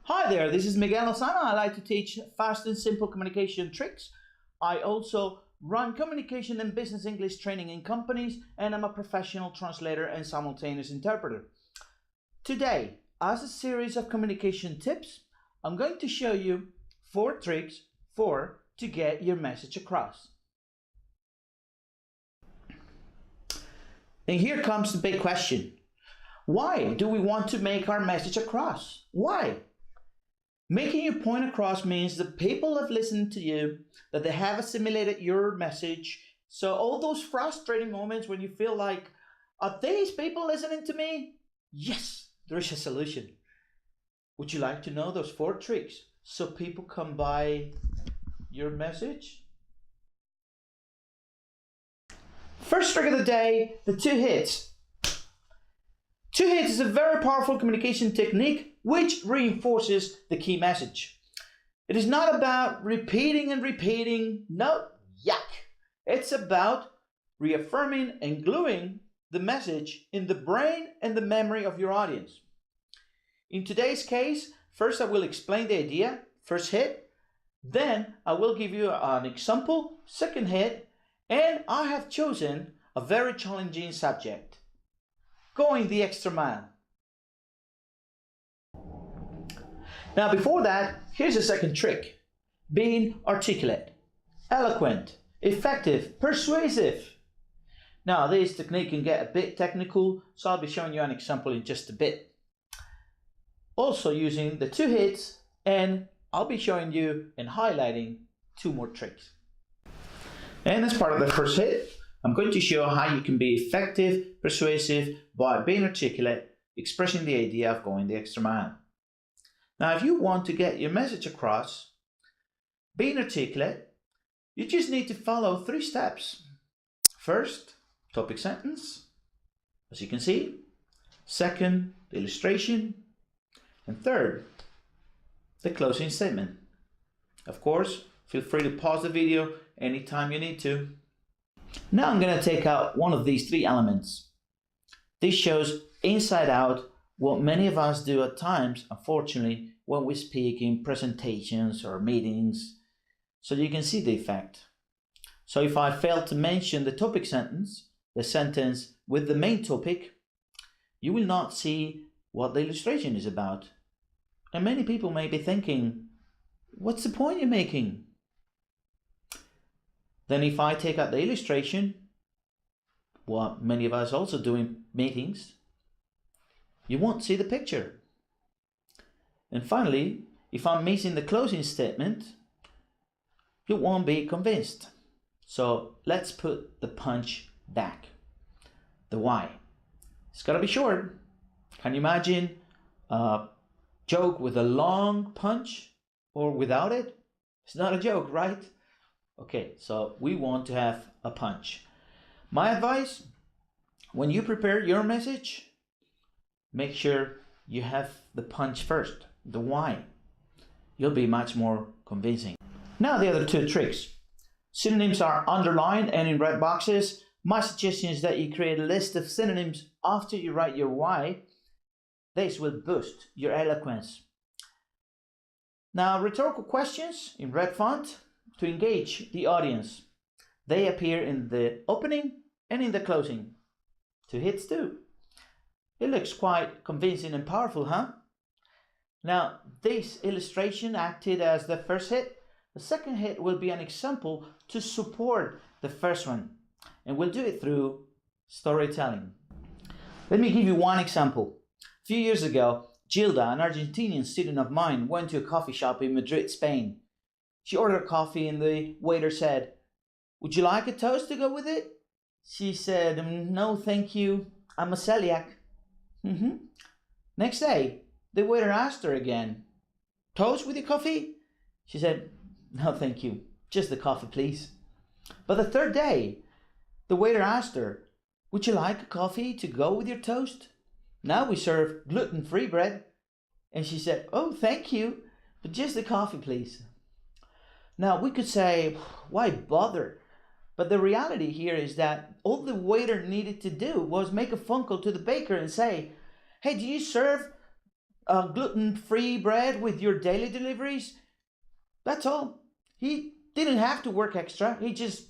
Hi there, this is Miguel Lozano. I like to teach fast and simple communication tricks. I also run communication and business English training in companies, and I'm a professional translator and simultaneous interpreter. Today, as a series of communication tips, I'm going to show you 4 tricks to get your message across. And here comes the big question. Why do we want to make our message across? Why? Making your point across means that people have listened to you, that they have assimilated your message. So all those frustrating moments when you feel like, are these people listening to me? Yes, there is a solution. Would you like to know those 4 tricks so people come by your message? First trick of the day, the 2 hits. 2 hits is a very powerful communication technique which reinforces the key message. It is not about repeating and repeating. No, yuck. It's about reaffirming and gluing the message in the brain and the memory of your audience. In today's case, first I will explain the idea, first hit. Then I will give you an example, second hit. And I have chosen a very challenging subject. Going the extra mile. Now before that, here's a second trick. Being articulate, eloquent, effective, persuasive. Now this technique can get a bit technical, so I'll be showing you an example in just a bit. Also using the 2 hits, and I'll be showing you and highlighting 2 more tricks. And as part of the first hit, I'm going to show how you can be effective, persuasive by being articulate, expressing the idea of going the extra mile. Now, if you want to get your message across, being articulate, you just need to follow 3 steps. First, topic sentence, as you can see. Second, the illustration. And third, the closing statement. Of course, feel free to pause the video anytime you need to. Now I'm going to take out one of these 3 elements. This shows inside out what many of us do at times, unfortunately, when we speak in presentations or meetings, so you can see the effect. So if I fail to mention the topic sentence, the sentence with the main topic, you will not see what the illustration is about. And many people may be thinking, what's the point you're making? Then if I take out the illustration, what many of us also do in meetings, you won't see the picture. And finally, if I'm missing the closing statement, you won't be convinced. So let's put the punch back. The why. It's gotta be short. Can you imagine a joke with a long punch or without it? It's not a joke, right? Okay, so we want to have a punch. My advice, when you prepare your message, make sure you have the punch first, the why. You'll be much more convincing. Now the other 2 tricks. Synonyms are underlined and in red boxes. My suggestion is that you create a list of synonyms after you write your why. This will boost your eloquence. Now rhetorical questions in red font to engage the audience. They appear in the opening and in the closing. 2 hits too. It looks quite convincing and powerful, huh? Now, this illustration acted as the first hit. The second hit will be an example to support the first one. And we'll do it through storytelling. Let me give you one example. A few years ago, Gilda, an Argentinian student of mine, went to a coffee shop in Madrid, Spain. She ordered coffee and the waiter said, "Would you like a toast to go with it?" She said, "No, thank you. I'm a celiac." Next day, the waiter asked her again, "Toast with your coffee?" She said, "No, thank you. Just the coffee, please." But the third day, the waiter asked her, "Would you like a coffee to go with your toast? Now we serve gluten-free bread." And she said, "Oh, thank you, but just the coffee, please." Now we could say, why bother? But the reality here is that all the waiter needed to do was make a phone call to the baker and say, "Hey, do you serve gluten-free bread with your daily deliveries. That's all. He didn't have to work extra. He just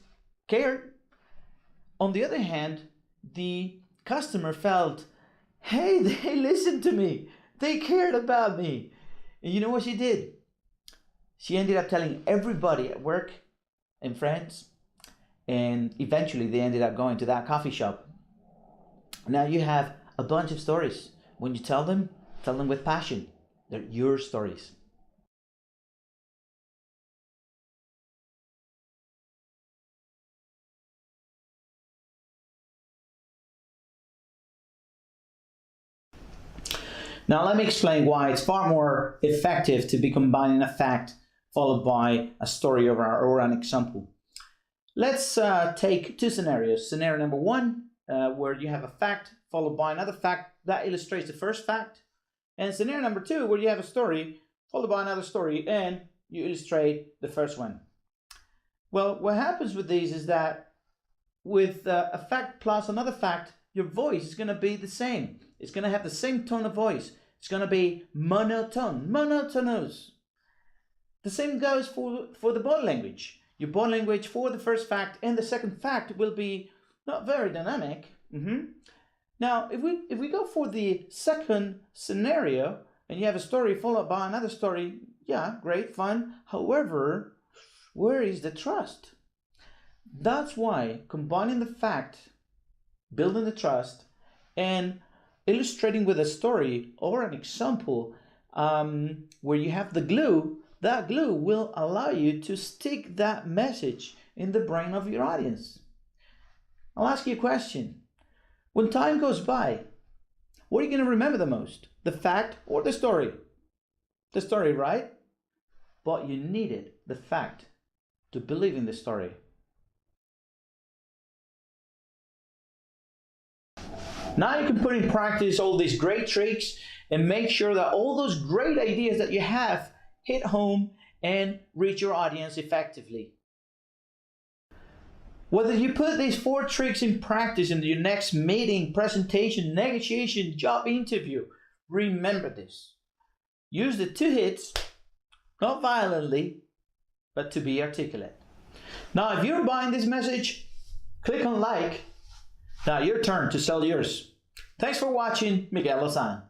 cared. On the other hand, the customer felt, hey, they listened to me. They cared about me. And you know what she did? She ended up telling everybody at work and friends. And eventually they ended up going to that coffee shop. Now you have a bunch of stories. When you tell them with passion. They're your stories. Now let me explain why it's far more effective to be combining a fact followed by a story or an example. Let's take two scenarios. Scenario number one, where you have a fact followed by another fact that illustrates the first fact. And scenario number two, where you have a story followed by another story and you illustrate the first one. Well, what happens with these is that with a fact plus another fact, your voice is going to be the same. It's going to have the same tone of voice. It's going to be monotone, monotonous. The same goes for the body language. Your body language for the first fact and the second fact will be not very dynamic. Now, if we go for the second scenario and you have a story followed by another story, yeah, great, fun. However, where is the trust? That's why combining the fact, building the trust, and illustrating with a story or an example where you have the glue, that glue will allow you to stick that message in the brain of your audience. I'll ask you a question. When time goes by, what are you going to remember the most? The fact or the story? The story, right? But you needed the fact to believe in the story. Now you can put in practice all these great tricks and make sure that all those great ideas that you have hit home and reach your audience effectively. Whether you put these 4 tricks in practice in your next meeting, presentation, negotiation, job interview, remember this. Use the 2 hits, not violently, but to be articulate. Now, if you're buying this message, click on like. Now your turn to sell yours. Thanks for watching, Miguel Lozano.